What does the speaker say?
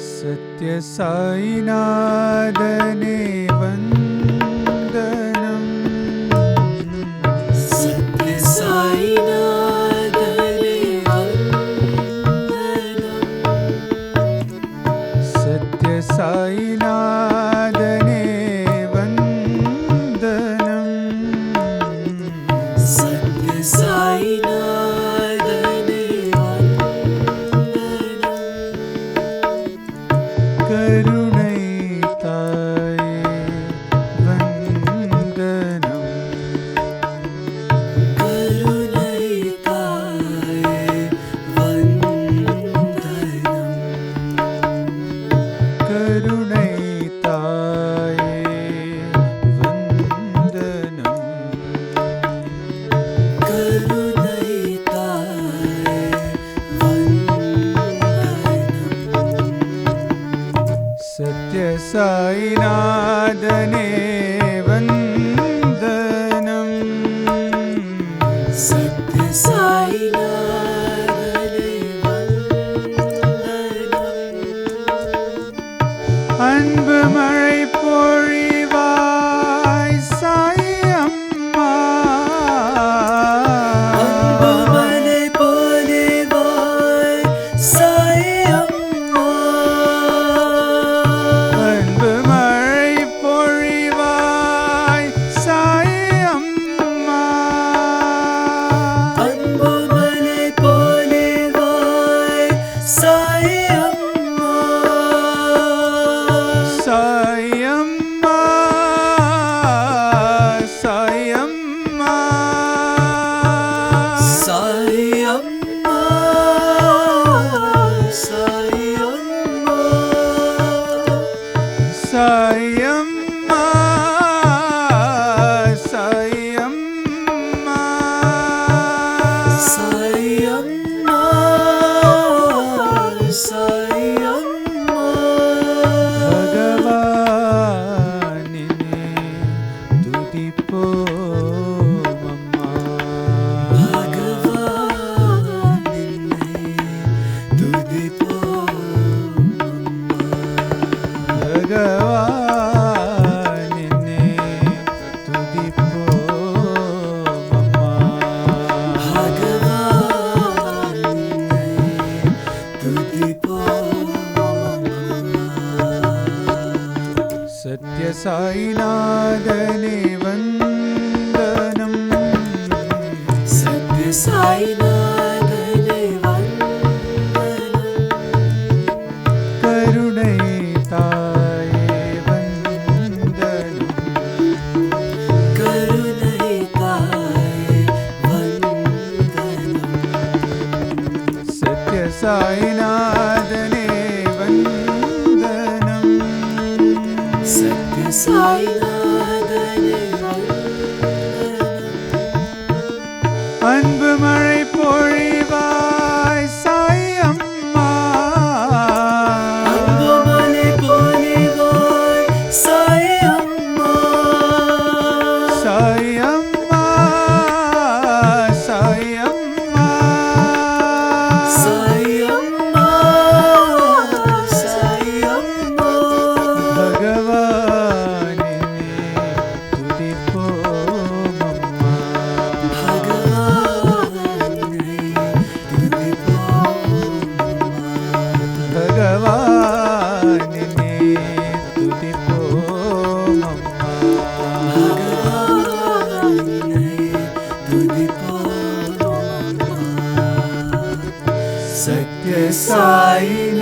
सत्य साईनाथने वंदनम। सत्य साईनाथने वंदनम। सत्य साईनाथने वंदनम। सत्य साईनाथने वंदनम। करुणै ताये वंदनम। करुणै ताये वंदनम। करुणै ताये वंदनम। करुणै ताये वंदनम। सत्य साईनाथने वंदनम। सत्य साईनाथने वंदनम। அன்பு மழை பொழிவாய் சாய் அம்மா. அன்புமலை பொழிவாய் சாய் அம்மா. அன்பு மழை பொழிவாய் சாய் அம்மா. அன்புமலை பொழிவாய் சாய் அம்மா. சாய் அம்மா. சாய் அம்மா. சாய் அம்மா. சாய் அம்மா. சாய் அம்மா. சாய் அம்மா. சாய் அம்மா. சாய் அம்மா. பகவானினே துதிப்போம் அம்மா. பகவானினை துதிப்போம் அம்மா. பகவானினே துதிப்போம் அம்மா. பகவானினை துதிப்போம் அம்மா. சத்ய சாய்நாதனே வந்தனம். சத்ய சாய்நாதனை வந்தனம். கருணை தாயே வந்தனம். கருணை தாயே வந்தனம். சத்ய சாய்நாதனே வந்தனம். சத்ய சாய்நாதனை வந்தனம். அன்பு மழை பொழிவாய் சாய் அம்மா. அன்புமலை பொழிவாய் சாய் அம்மா. சாய் அம்மா. சாய் அம்மா. சாய் அம்மா. சாய் அம்மா. பகவானினே துதிப்போம் அம்மா. பகவானை துதிப்போம் அம்மா. பகவானினே துதிப்போம் அம்மா. பகவானை துதிப்போம் அம்மா. சத்ய சாய்நாதனே